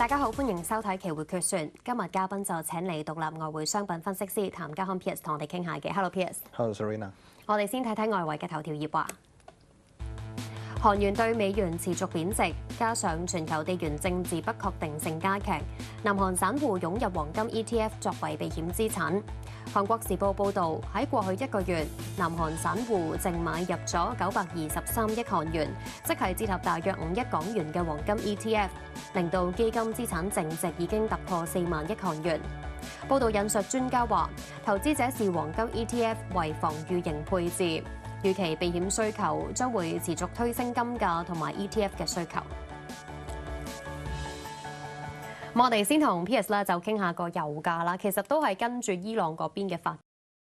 大家好，歡迎收睇期匯決算。今日嘉賓就請嚟獨立外匯商品分析師譚家康 Piers 同我哋傾下嘅。Hello Piers。Hello Serena。我哋先睇睇外圍嘅頭條頁話，韓元對美元持續貶值，加上全球地緣政治不確定性加劇，南韓散戶湧入黃金 ETF 作為避險資產。韓國時報報導，喺過去一個月，南韓散戶淨買入咗923億韓元，即係折合大約5億港元嘅黃金 ETF， 令到基金資產淨值已經突破4萬億韓元。報導引述專家話，投資者視黃金 ETF 為防禦型配置，預期避險需求將會持續推升金價同埋 ETF 嘅需求。我哋先同 Piers 啦，就傾下個油價啦。其實都係跟住伊朗嗰邊嘅發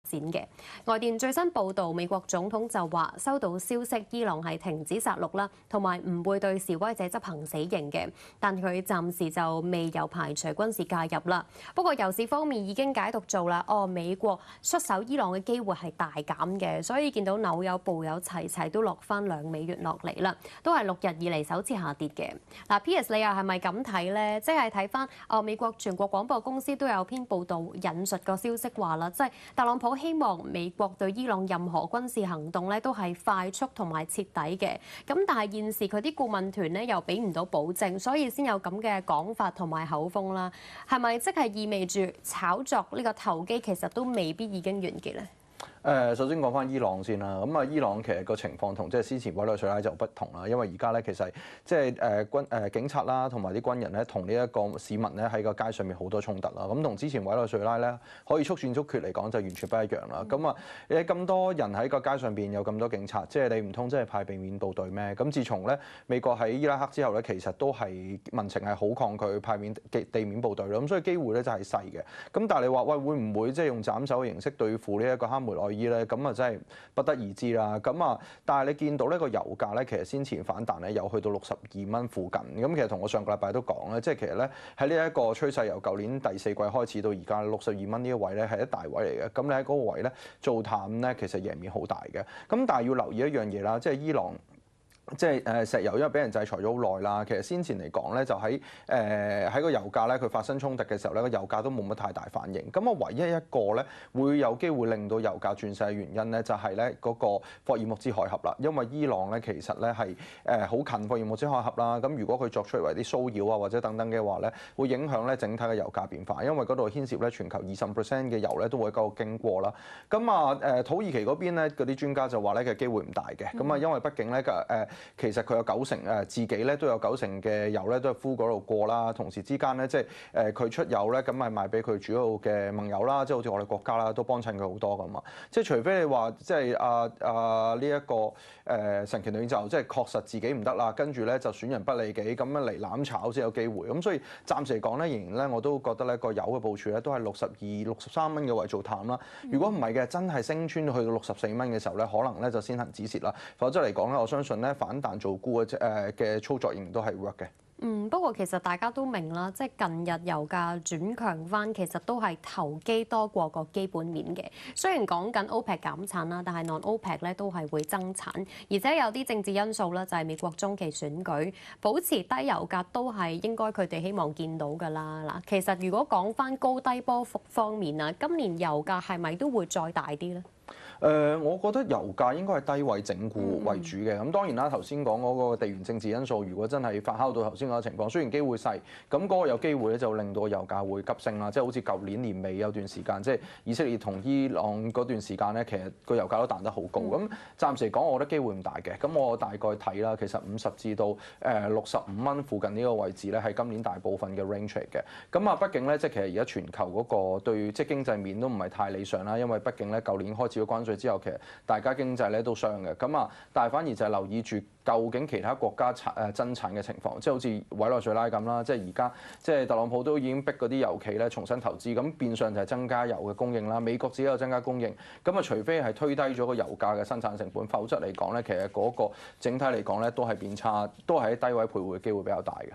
展嘅。外電最新報導，美國總統就話收到消息，伊朗係停止殺戮啦，同埋唔會對示威者執行死刑嘅。但佢暫時就未有排除軍事介入啦。不過油市方面已經解讀做啦，美國出手伊朗嘅機會係大減嘅，所以見到紐油、布油齊齊都落翻2美元落嚟啦，都係6日以嚟首次下跌嘅。嗱，Piers 你又係咪咁睇呢？即係睇翻美國全國廣播公司都有篇報導引述個消息話啦，即係特朗普希望美國對伊朗任何軍事行動咧都係快速同埋徹底嘅，咁但係現時佢啲顧問團咧又俾唔到保證，所以先有咁嘅講法同埋口風啦。係咪即係意味住炒作呢個投機其實都未必已經完結咧？首先講翻伊朗先啦，咁伊朗其實個情況同即係之前委內瑞拉就不同啦，因為而家咧其實即係警察啦同埋啲軍人咧同呢一個市民咧喺個街上面好多衝突啦，咁同之前委內瑞拉咧可以速戰速決嚟講就完全不一樣啦。咁你咁多人喺個街上邊有咁多警察，即係你唔通即係派避免部隊咩？咁自從咧美國喺伊拉克之後咧，其實都係民情係好抗拒派地面部隊咯，咁所以機會咧就係細嘅。咁但係你話喂會唔會即係用斬首嘅形式對付呢一個哈梅內伊咧？咁真係不得而知啦。但係你見到呢個油價咧，其實先前反彈咧有去到62蚊附近。咁其實同我上個禮拜都講咧，即係其實咧喺呢一個趨勢由舊年第4季開始到而家62蚊呢一位咧係一大位嚟嘅。咁你喺嗰個位咧做淡咧，其實贏面好大嘅。咁但係要留意一樣嘢啦，即係伊朗。即係石油，因為俾人制裁咗好耐啦。其實先前嚟講咧，就喺個油價咧，佢發生衝突嘅時候咧，個油價都冇乜太大反應。咁唯一一個咧會有機會令到油價轉勢嘅原因咧，就係咧嗰個霍爾木茲海峽啦。因為伊朗咧其實咧係好近霍爾木茲海峽啦。咁如果佢作出為啲騷擾啊或者等等嘅話咧，會影響咧整體嘅油價變化，因為嗰度牽涉咧全球20% 嘅油咧都會喺嗰度經過啦。咁土耳其嗰邊咧嗰啲專家就話咧嘅機會唔大嘅。咁因為畢竟咧其實佢有90%自己咧都有90%嘅油咧都係呼嗰度過啦，同時之間咧即係佢出油咧咁咪賣俾佢主要嘅盟友啦，即係好似我哋國家啦都幫襯佢好多噶嘛。即係除非你話即係呢一個神權領袖即係確實自己唔得啦，跟住咧就損人不利己咁樣嚟攬炒先有機會。咁所以暫時嚟講咧，仍然咧我都覺得咧個油嘅部署咧都係62、63蚊嘅位做淡啦。如果唔係嘅，真係升穿去到64蚊嘅時候咧，可能咧就先行止蝕啦。否則嚟講咧，我相信咧反彈做沽嘅操作仍然都係 work 嘅。不過其實大家都明啦，即係近日油價轉強翻，其實都係投機多過個基本面嘅。雖然講緊 OPEC 減產啦，但係 non-OPEC 咧都係會增產，而且有啲政治因素啦，就係美國中期選舉，保持低油價都係應該佢哋希望見到㗎啦。嗱，其實如果講翻高低波幅方面啊，今年油價係咪都會再大啲咧？我覺得油價應該係低位整固為主嘅。咁當然啦，頭先講嗰個地緣政治因素，如果真係發酵到頭先嗰個情況，雖然機會細，咁嗰個有機會咧就令到油價會急升啦。即係好似舊年年尾有段時間，即係以色列同伊朗嗰段時間咧，其實個油價都彈得好高。咁暫時嚟講，我覺得機會唔大嘅。咁我大概睇啦，其實50至到65蚊附近呢個位置咧，係今年大部分嘅 range 嚟嘅。咁畢竟咧，即係其實而家全球嗰個對即係經濟面都唔係太理想啦，因為畢竟咧舊年開始嘅關稅之後，其實大家經濟咧都傷嘅。但係反而就係留意住究竟其他國家增產嘅情況，即係好似委內瑞拉咁啦，即係而家即係特朗普都已經逼嗰啲油企咧重新投資，咁變相就係增加油嘅供應啦。美國自己有增加供應，除非係推低咗個油價嘅生產成本，否則嚟講咧，其實嗰個整體嚟講咧都係變差，都係喺低位徘徊嘅機會比較大嘅。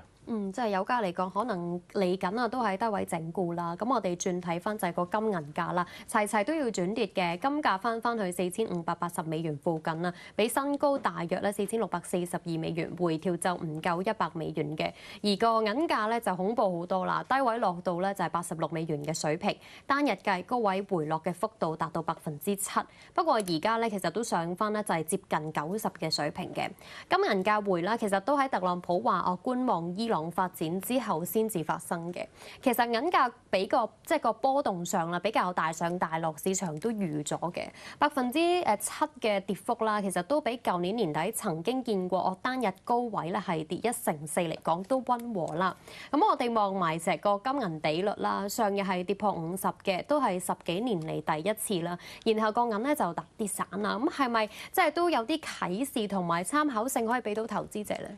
即係油價嚟講，可能嚟緊啊都係低位整固啦。咁我哋轉睇翻就係個金銀價啦，齊都要轉跌嘅。金價翻去$4580附近啦，比新高大約咧$4642，回調就唔夠$100嘅。而個銀價咧就恐怖好多啦，低位落到咧就係$86嘅水平，單日計高位回落嘅幅度達到7%。不過而家咧其實都上翻咧就係接近90嘅水平嘅。金銀價回啦，其實都喺特朗普話觀望伊朗發展之後先至發生嘅。其實銀價比個波動上啦比較大上大落，市場都預咗嘅7%嘅跌幅啦，其實都比舊年年底曾經見過單日高位咧係跌1%嚟講都溫和啦。咁我哋望埋成個金銀比率啦，上日係跌破50嘅，都係10幾年嚟第一次啦。然後個銀咧就大跌散啦。咁係咪即係都有啲啟示同埋參考性可以俾到投資者咧？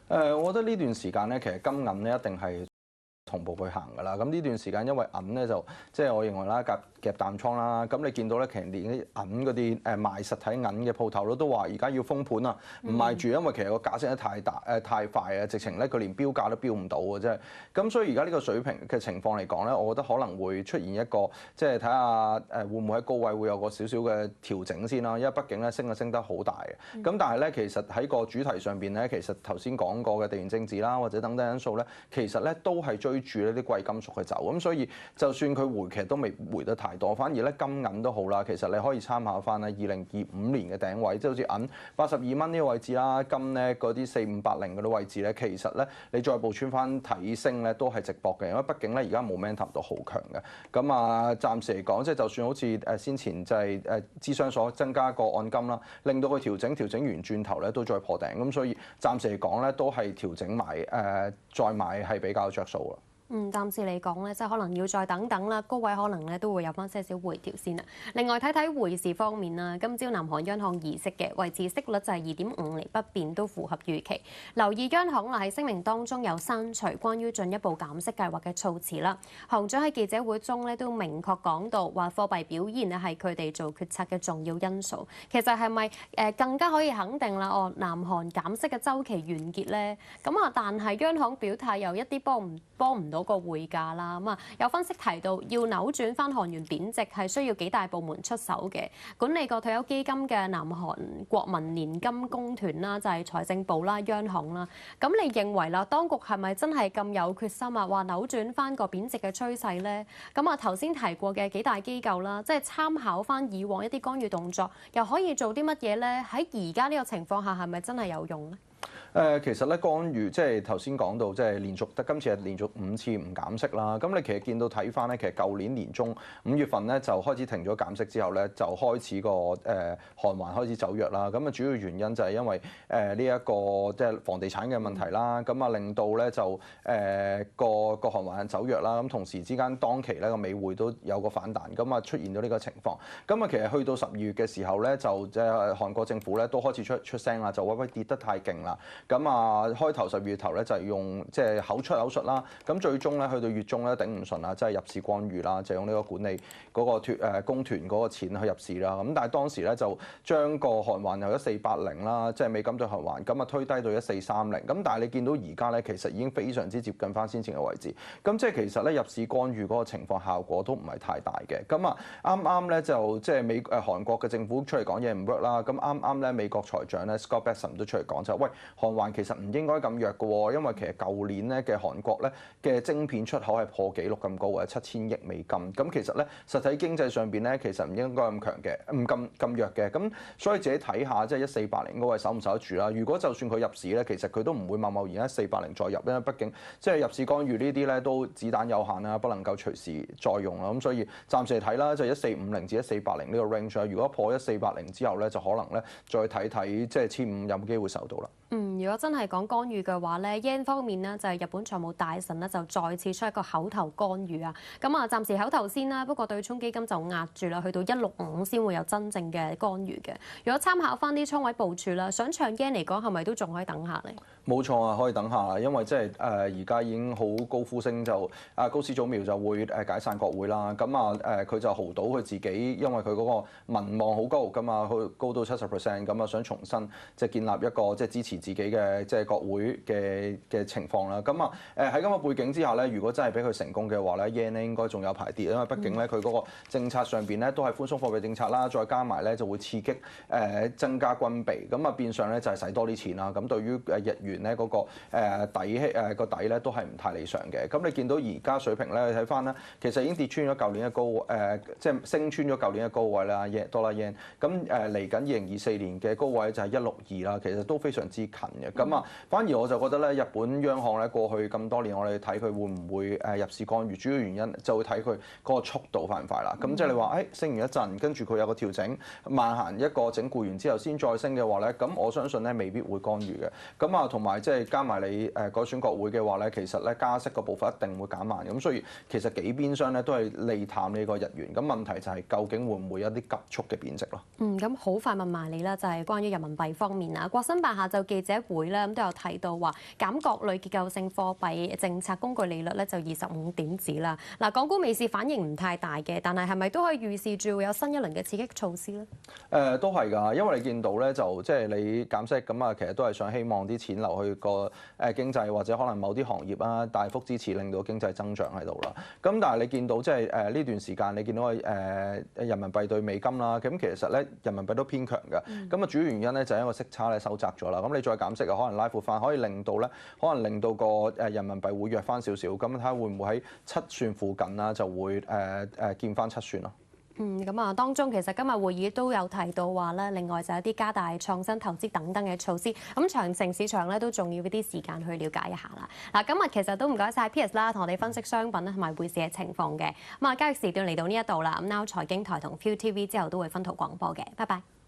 我覺得呢段時間咧，其實金銀咧一定係同步去行㗎啦。咁呢段時間因為銀咧就即係我認為啦，夾淡倉啦。咁你見到咧，其實連啲銀嗰啲賣實體銀嘅鋪頭都話而家要封盤啊，唔賣住，因為其實個價升得太大太快啊，直情咧佢連標價都標唔到嘅啫。咁所以而家呢個水平嘅情況嚟講咧，我覺得可能會出現一個即係睇下會唔會喺高位會有個少少嘅調整先啦。因為畢竟咧升得好大嘅。咁但係咧其實喺個主題上邊咧，其實頭先講過嘅地緣政治啦，或者等等因素咧，其實咧都係追住呢啲貴金屬去走。咁所以就算佢回，其實都未回得太多，反而咧金銀都好啦。其實你可以參考翻咧2025年嘅頂位，即係好似銀82蚊呢個位置啦，金咧嗰啲4580嗰啲位置咧，其實咧你再步穿翻睇升咧都係值博嘅，因為畢竟咧而家momentum都好強嘅。咁暫時嚟講，即係就算好似先前就係諮商所增加個按金啦，令到佢調整完轉頭咧都再破頂，咁所以暫時嚟講咧都係調整埋再買係比較着數啦。暫時嚟講咧，即係可能要再等等啦，高位可能咧都會有翻些少回調先啦。另外睇睇匯市方面啦，今朝南韓央行議息嘅維持息率就係2.5厘不變，都符合預期。留意央行喺聲明當中有刪除關於進一步減息計劃嘅措辭啦。行長喺記者會中咧都明確講到話貨幣表現咧係佢哋做決策嘅重要因素。其實係咪更加可以肯定啦？南韓減息嘅週期完結咧？但係央行表態又一啲幫唔到個匯價啦。有分析提到要扭轉翻韓元貶值係需要幾大部門出手嘅。管理個退休基金嘅南韓國民年金公團啦，就係財政部啦、央行啦。咁你認為啦，當局係咪真係咁有決心話扭轉翻個貶值嘅趨勢咧？頭先提過嘅幾大機構啦，即係參考翻以往一啲干預動作，又可以做啲乜嘢咧？喺而家呢個情況下，係咪真係有用咧？其實咧干預即係頭先講到，即係今次係連續5次唔減息啦。咁你其實見到睇翻咧，其實舊年年中5月份咧就開始停咗減息之後咧，就開始個韓圜開始走弱啦。咁主要原因就係因為呢一個即係房地產嘅問題啦。咁令到咧就個韓圜走弱啦。咁同時之間當期咧個美匯都有個反彈，咁出現咗呢個情況。咁其實去到12月嘅時候咧，就即係韓國政府咧都開始出聲啦，就話喂跌得太勁啦。咁開頭12月頭咧就係用即係口出啦，咁最終咧去到月中咧頂唔順啦，即係入市干預啦，就用呢個管理嗰個公團嗰個錢去入市啦。咁但係當時咧就將個韓圜由1480啦，即係美金對韓圜，咁推低到1430。咁但係你見到而家咧其實已經非常之接近翻先前嘅位置。咁即係其實咧入市干預嗰個情況效果都唔係太大嘅。咁啱啱咧就即係韓國嘅政府出嚟講嘢唔 work 啦。咁啱咧美國財長咧 Scott Bessent 都出嚟講就喂，韓圜其實唔應該咁弱嘅喎，因為其實舊年咧嘅韓國咧嘅晶片出口係破紀錄咁高嘅7000億美金。咁其實咧實體經濟上邊咧其實唔應該咁強嘅，唔咁弱嘅。咁所以自己睇下即係1480嗰位守唔守得住啦。如果就算佢入市咧，其實佢都唔會貿然1480再入，因為畢竟即係入市干預呢啲咧都子彈有限啦，不能夠隨時再用啦。咁所以暫時嚟睇啦，就1450至1480呢個 range 啦。如果破1480之後咧，就可能咧再睇睇即係1500有冇機會受到啦。如果真係講干預嘅話咧 yen 方面呢，就係日本財務大臣呢，就再次出一個口頭干預啊。暫時口頭先啦，不過對沖基金就壓住啦，去到165先會有真正嘅干預嘅。如果參考翻啲倉位部署啦，想唱 yen 嚟講，係咪都仲可以等下咧？冇錯啊，可以等下啦，因為即係而家已經好高呼聲就高市早苗就會解散國會啦。佢就豪賭佢自己，因為佢嗰個民望好高，佢高到70%，想重新即係建立一個即係支持自己嘅即係國會嘅情況啦。咁啊喺咁嘅背景之下咧，如果真係俾佢成功嘅話咧 yen 咧應該仲有排跌，因為畢竟咧佢嗰個政策上邊咧都係寬鬆貨幣政策啦，再加埋咧就會刺激增加軍備，咁啊變相咧就係使多啲錢啦。咁對於日元咧嗰個底咧都係唔太理想嘅。咁你見到而家水平咧，睇翻咧，其實已經跌穿咗舊年嘅高即係升穿咗舊年嘅高位啦，dollar yen。咁嚟緊2024年嘅高位就係162啦，其實都非常之近嘅。咁啊，反而我就覺得咧，日本央行咧過去咁多年，我哋睇佢會唔會入市干預，主要原因就會睇佢嗰個速度快唔快啦。咁即係你話升完一陣，跟住佢有個調整，慢行一個整固完之後先再升嘅話咧，咁我相信咧未必會干預嘅。咁啊，同埋即係加埋你改選國會嘅話咧，其實咧加息個步伐一定會減慢。咁所以其實幾邊廂咧都係利淡呢個日元。咁問題就係究竟會唔會有啲急速嘅貶值咯？咁好快問埋你啦，就係關於人民幣方面啊。國新辦下晝記者會咧，咁都有提到話減各類結構性貨幣政策工具利率咧就25點子啦。嗱，港股尾市反應唔太大嘅，但係咪都可以預示住會有新一輪嘅刺激措施咧？都係㗎，因為你見到咧就即係你減息咁啊，其實都係想希望啲錢流去個經濟或者可能某啲行業啊大幅支持，令到經濟增長喺度啦。咁但係你見到即係呢段時間你見到人民幣對美金啦，咁其實咧人民幣都偏強嘅。咁啊主要原因咧就係一個息差咧收窄咗啦。咁你再減息啊，可能拉闊翻，可以令到個人民幣會弱翻少少。咁睇下會唔會喺7算附近啦，就會見翻7算咯。咁啊，當中其實今日會議都有提到話咧，另外就有啲加大創新投資等等嘅措施。咁詳情市場咧都仲要啲時間去了解一下啦。嗱，今日其實都唔該晒 Piers 啦，同我哋分析商品咧同埋匯市嘅情況嘅。咁啊，交易時段嚟到呢一度啦。咁 Now 財經台同 ViuTV 之後都會分途廣播嘅。拜拜。